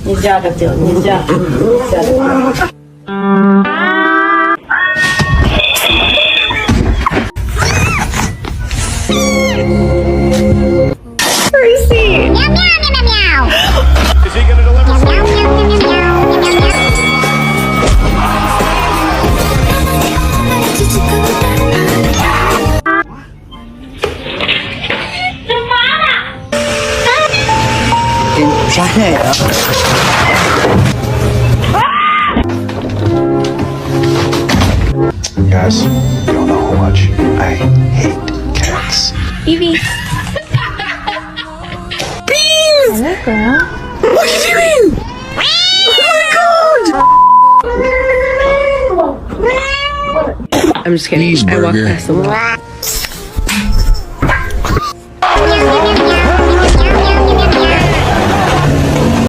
нельзя так делать, нельзя. Нельзя так делать. Percy! Meow, meow, meow, meow, meow. Is he gonna deliver? Meow, meow, meow, meow, meow, meow, meow. Guys, you don't know how much I hate cats. Evie. Beans! Hello, girl. What are you doing? Oh my god! I'm just kidding. I walked past them.